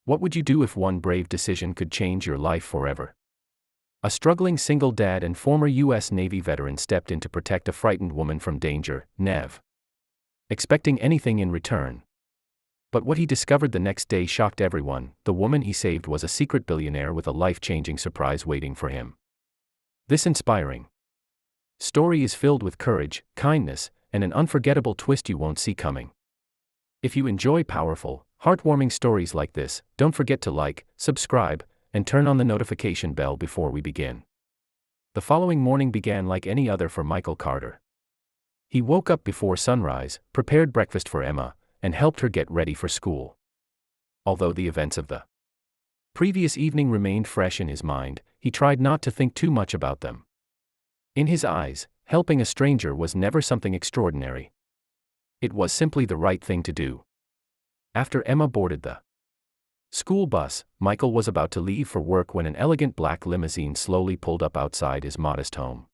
What would you do if one brave decision could change your life forever? A struggling single dad and former U.S. Navy veteran stepped in to protect a frightened woman from danger, Nev, expecting anything in return. But what he discovered the next day shocked everyone. The woman he saved was a secret billionaire with a life-changing surprise waiting for him. This inspiring story is filled with courage, kindness, and an unforgettable twist you won't see coming. If you enjoy powerful, heartwarming stories like this, don't forget to like, subscribe, and turn on the notification bell before we begin. The following morning began like any other for Michael Carter. He woke up before sunrise, prepared breakfast for Emma, and helped her get ready for school. Although the events of the previous evening remained fresh in his mind, he tried not to think too much about them. In his eyes, helping a stranger was never something extraordinary. It was simply the right thing to do. After Emma boarded the school bus, Michael was about to leave for work when an elegant black limousine slowly pulled up outside his modest home.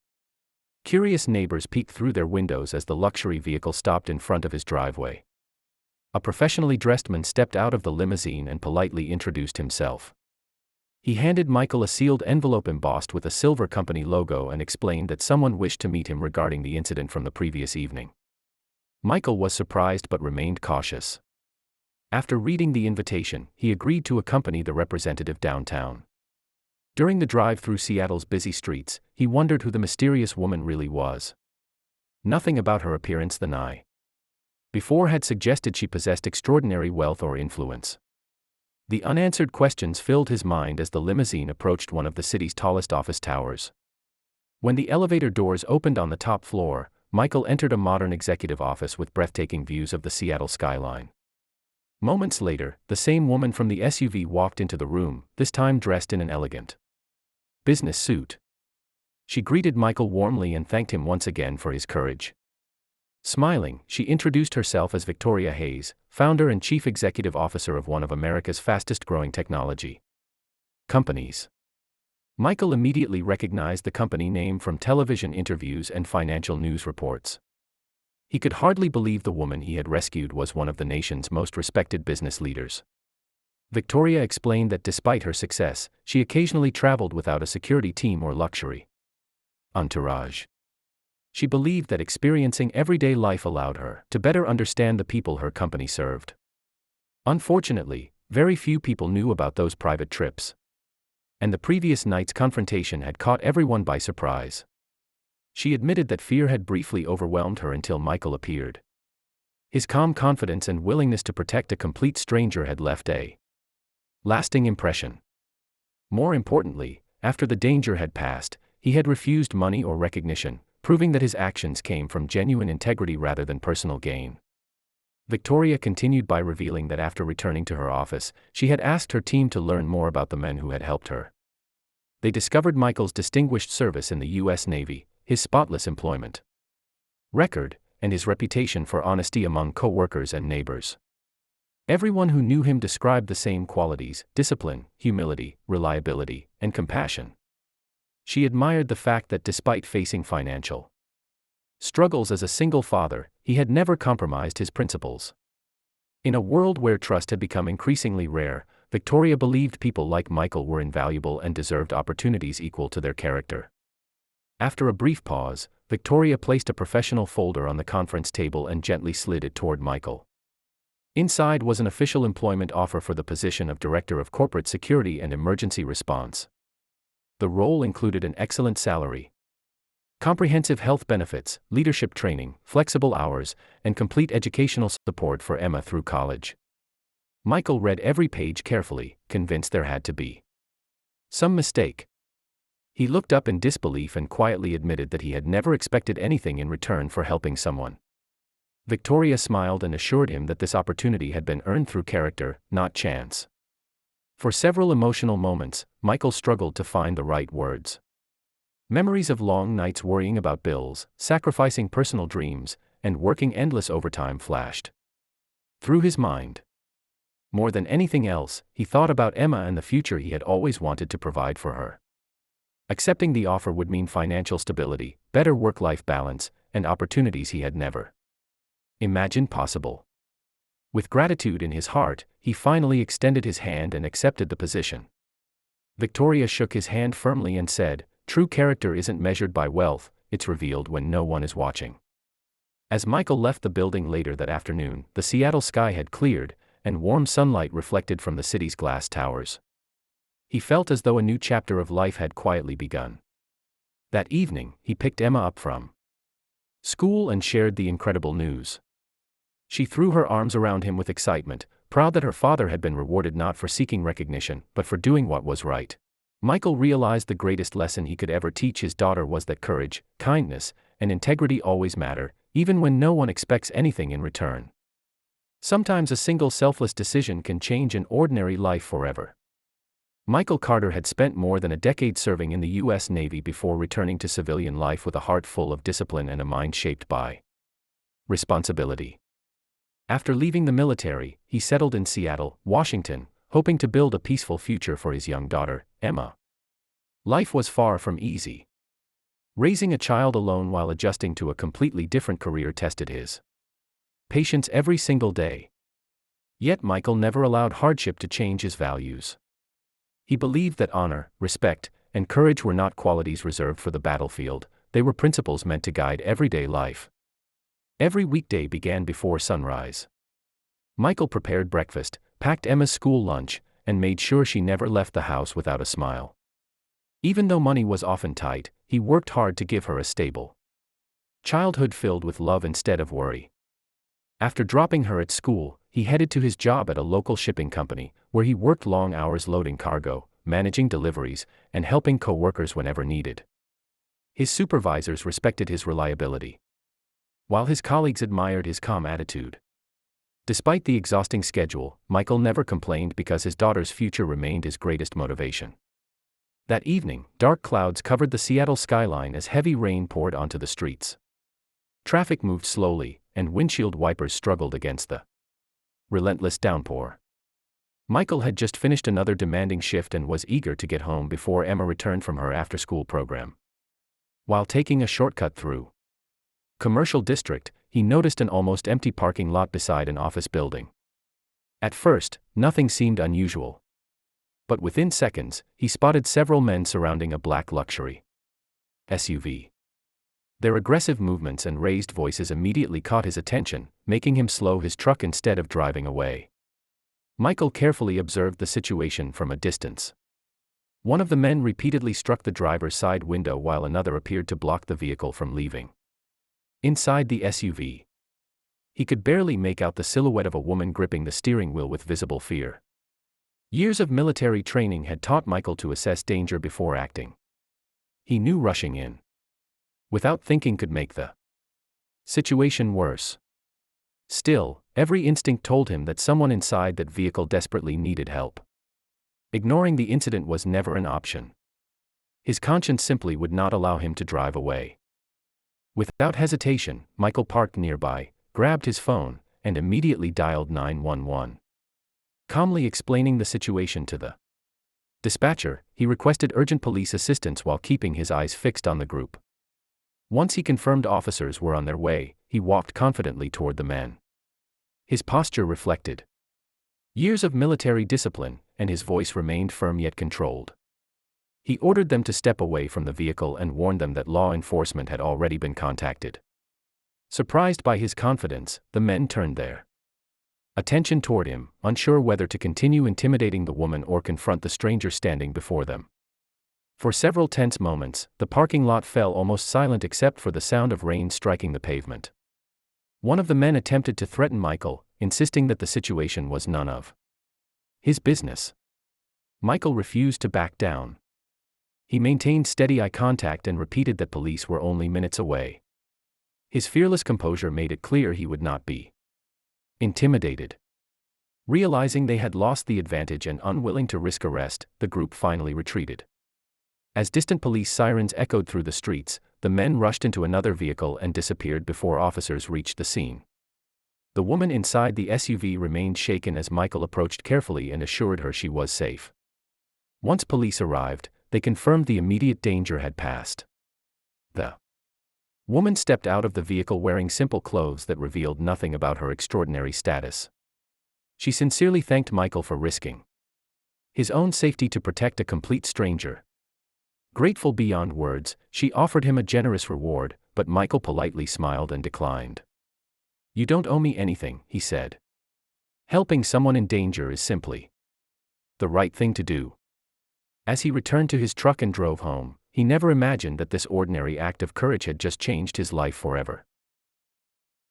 Curious neighbors peeked through their windows as the luxury vehicle stopped in front of his driveway. A professionally dressed man stepped out of the limousine and politely introduced himself. He handed Michael a sealed envelope embossed with a silver company logo and explained that someone wished to meet him regarding the incident from the previous evening. Michael was surprised but remained cautious. After reading the invitation, he agreed to accompany the representative downtown. During the drive through Seattle's busy streets, he wondered who the mysterious woman really was. Nothing about her appearance the night before had suggested she possessed extraordinary wealth or influence. The unanswered questions filled his mind as the limousine approached one of the city's tallest office towers. When the elevator doors opened on the top floor, Michael entered a modern executive office with breathtaking views of the Seattle skyline. Moments later, the same woman from the SUV walked into the room, this time dressed in an elegant business suit. She greeted Michael warmly and thanked him once again for his courage. Smiling, she introduced herself as Victoria Hayes, founder and chief executive officer of one of America's fastest-growing technology companies. Michael immediately recognized the company name from television interviews and financial news reports. He could hardly believe the woman he had rescued was one of the nation's most respected business leaders. Victoria explained that despite her success, she occasionally traveled without a security team or luxury entourage. She believed that experiencing everyday life allowed her to better understand the people her company served. Unfortunately, very few people knew about those private trips. And the previous night's confrontation had caught everyone by surprise. She admitted that fear had briefly overwhelmed her until Michael appeared. His calm confidence and willingness to protect a complete stranger had left a lasting impression. More importantly, after the danger had passed, he had refused money or recognition, proving that his actions came from genuine integrity rather than personal gain. Victoria continued by revealing that after returning to her office, she had asked her team to learn more about the men who had helped her. They discovered Michael's distinguished service in the U.S. Navy, his spotless employment record, and his reputation for honesty among co-workers and neighbors. Everyone who knew him described the same qualities: discipline, humility, reliability, and compassion. She admired the fact that despite facing financial struggles as a single father, he had never compromised his principles. In a world where trust had become increasingly rare, Victoria believed people like Michael were invaluable and deserved opportunities equal to their character. After a brief pause, Victoria placed a professional folder on the conference table and gently slid it toward Michael. Inside was an official employment offer for the position of Director of Corporate Security and Emergency Response. The role included an excellent salary, comprehensive health benefits, leadership training, flexible hours, and complete educational support for Emma through college. Michael read every page carefully, convinced there had to be some mistake. He looked up in disbelief and quietly admitted that he had never expected anything in return for helping someone. Victoria smiled and assured him that this opportunity had been earned through character, not chance. For several emotional moments, Michael struggled to find the right words. Memories of long nights worrying about bills, sacrificing personal dreams, and working endless overtime flashed through his mind. More than anything else, he thought about Emma and the future he had always wanted to provide for her. Accepting the offer would mean financial stability, better work-life balance, and opportunities he had never imagined possible. With gratitude in his heart, he finally extended his hand and accepted the position. Victoria shook his hand firmly and said, "True character isn't measured by wealth, it's revealed when no one is watching." As Michael left the building later that afternoon, the Seattle sky had cleared, and warm sunlight reflected from the city's glass towers. He felt as though a new chapter of life had quietly begun. That evening, he picked Emma up from school and shared the incredible news. She threw her arms around him with excitement, proud that her father had been rewarded not for seeking recognition, but for doing what was right. Michael realized the greatest lesson he could ever teach his daughter was that courage, kindness, and integrity always matter, even when no one expects anything in return. Sometimes a single selfless decision can change an ordinary life forever. Michael Carter had spent more than a decade serving in the U.S. Navy before returning to civilian life with a heart full of discipline and a mind shaped by responsibility. After leaving the military, he settled in Seattle, Washington, hoping to build a peaceful future for his young daughter, Emma. Life was far from easy. Raising a child alone while adjusting to a completely different career tested his patience every single day. Yet Michael never allowed hardship to change his values. He believed that honor, respect, and courage were not qualities reserved for the battlefield, they were principles meant to guide everyday life. Every weekday began before sunrise. Michael prepared breakfast, packed Emma's school lunch, and made sure she never left the house without a smile. Even though money was often tight, he worked hard to give her a stable childhood filled with love instead of worry. After dropping her at school, he headed to his job at a local shipping company, where he worked long hours loading cargo, managing deliveries, and helping co-workers whenever needed. His supervisors respected his reliability, while his colleagues admired his calm attitude. Despite the exhausting schedule, Michael never complained because his daughter's future remained his greatest motivation. That evening, dark clouds covered the Seattle skyline as heavy rain poured onto the streets. Traffic moved slowly, and windshield wipers struggled against the relentless downpour. Michael had just finished another demanding shift and was eager to get home before Emma returned from her after-school program. While taking a shortcut through Commercial District, he noticed an almost empty parking lot beside an office building. At first, nothing seemed unusual. But within seconds, he spotted several men surrounding a black luxury SUV. Their aggressive movements and raised voices immediately caught his attention, making him slow his truck instead of driving away. Michael carefully observed the situation from a distance. One of the men repeatedly struck the driver's side window while another appeared to block the vehicle from leaving. Inside the SUV, he could barely make out the silhouette of a woman gripping the steering wheel with visible fear. Years of military training had taught Michael to assess danger before acting. He knew rushing in without thinking could make the situation worse. Still, every instinct told him that someone inside that vehicle desperately needed help. Ignoring the incident was never an option. His conscience simply would not allow him to drive away. Without hesitation, Michael parked nearby, grabbed his phone, and immediately dialed 911. Calmly explaining the situation to the dispatcher, he requested urgent police assistance while keeping his eyes fixed on the group. Once he confirmed officers were on their way, he walked confidently toward the men. His posture reflected years of military discipline, and his voice remained firm yet controlled. He ordered them to step away from the vehicle and warned them that law enforcement had already been contacted. Surprised by his confidence, the men turned their attention toward him, unsure whether to continue intimidating the woman or confront the stranger standing before them. For several tense moments, the parking lot fell almost silent except for the sound of rain striking the pavement. One of the men attempted to threaten Michael, insisting that the situation was none of his business. Michael refused to back down. He maintained steady eye contact and repeated that police were only minutes away. His fearless composure made it clear he would not be intimidated. Realizing they had lost the advantage and unwilling to risk arrest, the group finally retreated. As distant police sirens echoed through the streets, the men rushed into another vehicle and disappeared before officers reached the scene. The woman inside the SUV remained shaken as Michael approached carefully and assured her she was safe. Once police arrived, they confirmed the immediate danger had passed. The woman stepped out of the vehicle wearing simple clothes that revealed nothing about her extraordinary status. She sincerely thanked Michael for risking his own safety to protect a complete stranger. Grateful beyond words, she offered him a generous reward, but Michael politely smiled and declined. "You don't owe me anything," he said. "Helping someone in danger is simply the right thing to do." As he returned to his truck and drove home, he never imagined that this ordinary act of courage had just changed his life forever.